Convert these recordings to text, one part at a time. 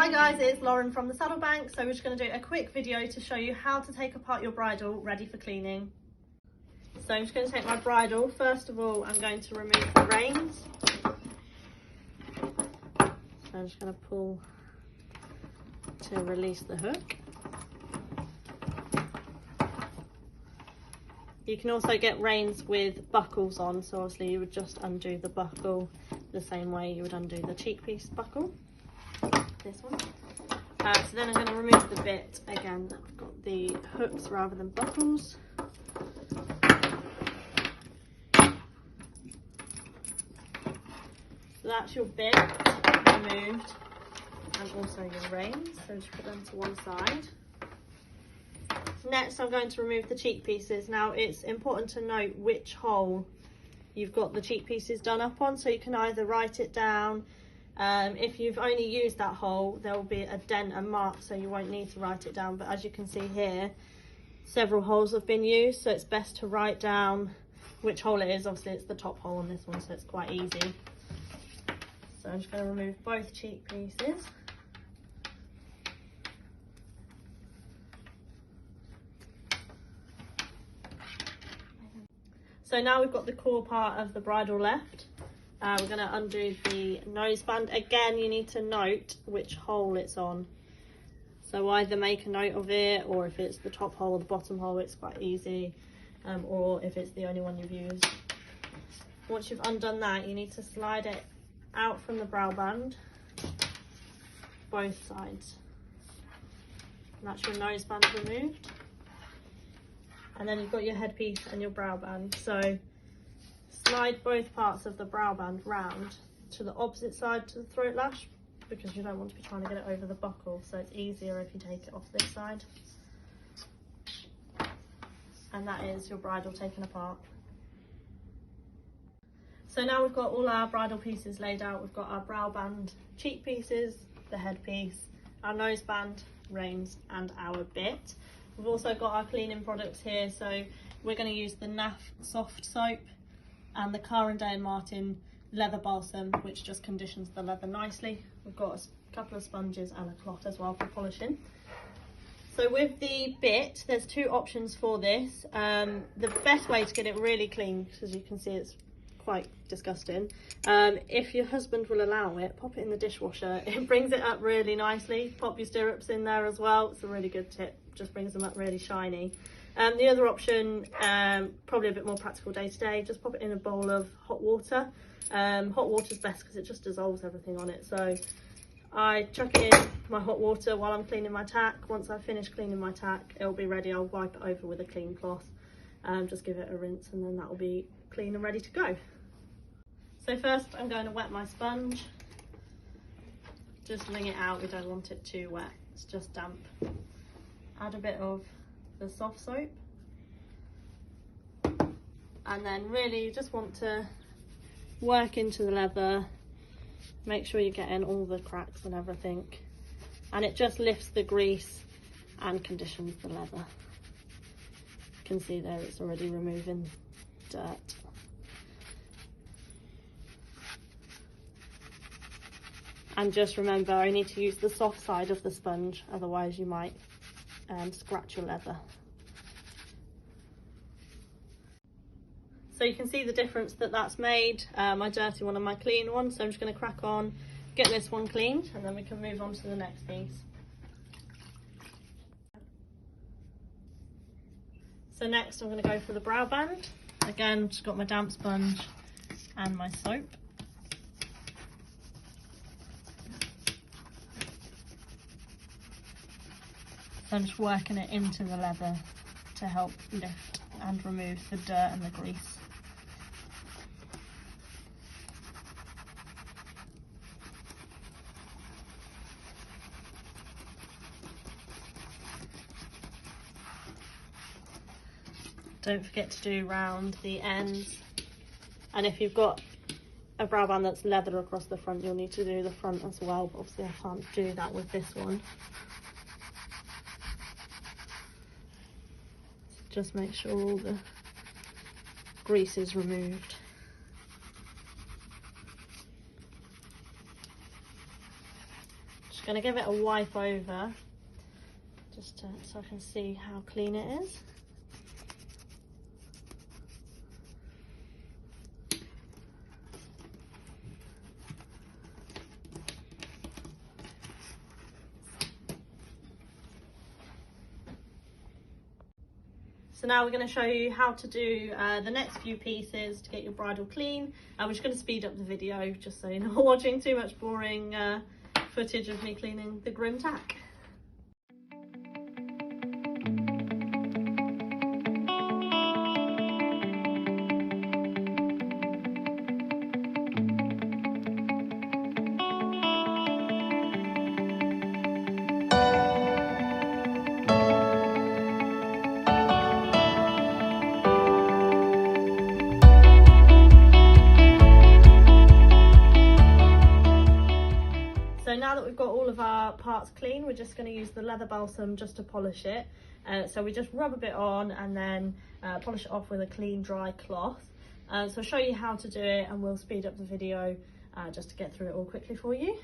Hi guys, it's Lauren from the Saddle Bank. So we're just going to do a quick video to show you how to take apart your bridle ready for cleaning. So I'm just going to take my bridle. First of all, I'm going to remove the reins. So I'm just going to pull to release the hook. You can also get reins with buckles on, so obviously you would just undo the buckle the same way you would undo the cheek piece buckle. This one. So then I'm going to remove the bit. Again, I've got the hooks rather than buckles. So that's your bit removed, and also your reins. So just put them to one side. Next, I'm going to remove the cheek pieces. Now, it's important to note which hole you've got the cheek pieces done up on, so you can either write it down. If you've only used that hole, there will be a dent and mark, so you won't need to write it down. But as you can see here, several holes have been used, so it's best to write down which hole it is. Obviously, it's the top hole on this one, so it's quite easy. So I'm just going to remove both cheek pieces. So now we've got the core part of the bridle left. We're going to undo the noseband. Again, you need to note which hole it's on. So either make a note of it, or if it's the top hole or the bottom hole, it's quite easy. Or if it's the only one you've used. Once you've undone that, you need to slide it out from the brow band, both sides. And that's your noseband removed. And then you've got your headpiece and your brow band. So slide both parts of the brow band round to the opposite side to the throat lash, because you don't want to be trying to get it over the buckle, so it's easier if you take it off this side. And that is your bridle taken apart. So now we've got all our bridle pieces laid out. We've got our brow band, cheek pieces, the headpiece, our noseband, reins, and our bit. We've also got our cleaning products here, so we're going to use the NAF soft soap and the Car & Day & Martin leather balsam, which just conditions the leather nicely. We've got a couple of sponges and a cloth as well for polishing. So with the bit, there's two options for this. The best way to get it really clean, because as you can see it's quite disgusting, if your husband will allow it, pop it in the dishwasher. It brings it up really nicely. Pop your stirrups in there as well. It's a really good tip, just brings them up really shiny. The other option, probably a bit more practical day to day, just pop it in a bowl of hot water. Hot water's best because it just dissolves everything on it. So I chuck it in my hot water while I'm cleaning my tack. Once I've finished cleaning my tack, it'll be ready. I'll wipe it over with a clean cloth, just give it a rinse, and then that will be clean and ready to go. So first I'm going to wet my sponge. Just wring it out, we don't want it too wet, it's just damp. Add a bit of the soft soap, and then really you just want to work into the leather, make sure you're getting all the cracks and everything, and it just lifts the grease and conditions the leather. You can see there it's already removing dirt. And just remember, I need to use the soft side of the sponge, otherwise you might scratch your leather. So you can see the difference that that's made, my dirty one and my clean one. So I'm just going to crack on, get this one cleaned, and then we can move on to the next piece. So next I'm going to go for the brow band. Again, just got my damp sponge and my soap. So I'm just working it into the leather to help lift and remove the dirt and the grease. Don't forget to do round the ends. And if you've got a brow band that's leather across the front, you'll need to do the front as well. But obviously I can't do that with this one. Just make sure all the grease is removed. Gonna give it a wipe over, just so I can see how clean it is. So now we're going to show you how to do the next few pieces to get your bridle clean. We're just going to speed up the video just so you're not watching too much boring footage of me cleaning the grim tack. So now that we've got all of our parts clean, we're just going to use the leather balsam just to polish it. So we just rub a bit on and then polish it off with a clean dry cloth. So I'll show you how to do it and we'll speed up the video just to get through it all quickly for you.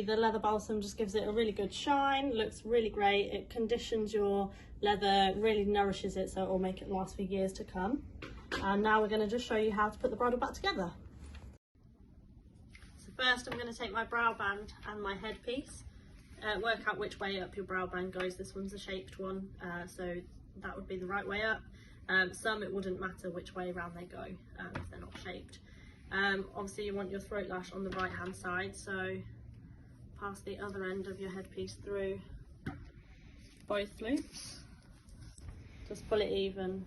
The leather balsam just gives it a really good shine, looks really great, it conditions your leather, really nourishes it, so it will make it last for years to come. And now we're going to just show you how to put the bridle back together. So first I'm going to take my brow band and my headpiece, work out which way up your brow band goes. This one's a shaped one, so that would be the right way up. Some it wouldn't matter which way around they go if they're not shaped. Obviously you want your throat lash on the right hand side, so pass the other end of your headpiece through both loops. Just pull it even,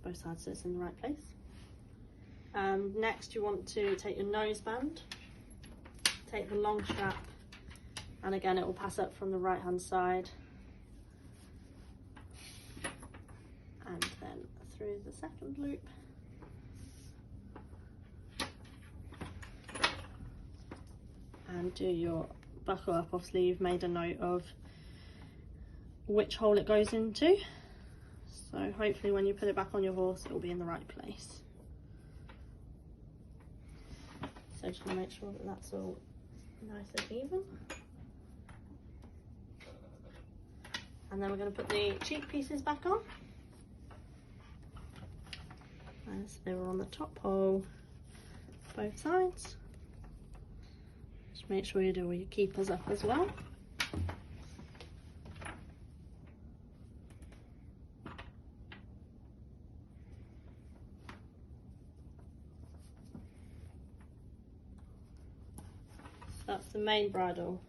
both sides so it's in the right place. Next you want to take your nose band, take the long strap, and again it will pass up from the right hand side and then through the second loop. And do your buckle up. Obviously you've made a note of which hole it goes into, so hopefully when you put it back on your horse it will be in the right place. So just want to make sure that that's all nice and even. And then we're going to put the cheek pieces back on as they were on the top hole, both sides. Just make sure you do all your keepers up as well. So that's the main bridle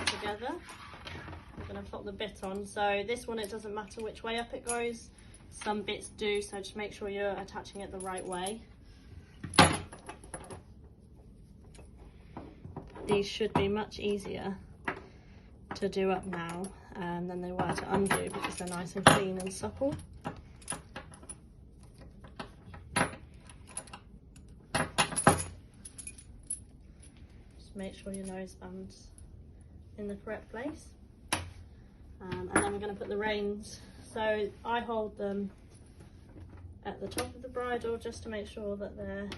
together. I'm going to pop the bit on. So this one, it doesn't matter which way up it goes. Some bits do, so just make sure you're attaching it the right way. These should be much easier to do up now than they were to undo because they're nice and clean and supple. Just make sure your nose band's in the correct place. And then we're going to put the reins. So I hold them at the top of the bridle just to make sure that they're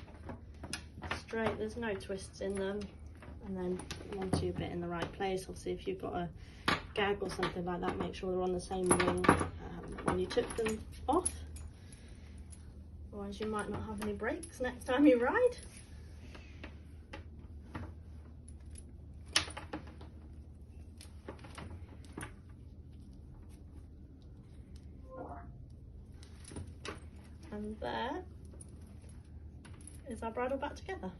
straight, there's no twists in them. And then once you bit in the right place, obviously if you've got a gag or something like that, make sure they're on the same ring when you took them off. Otherwise you might not have any breaks next time you ride. And there is our bridle back together.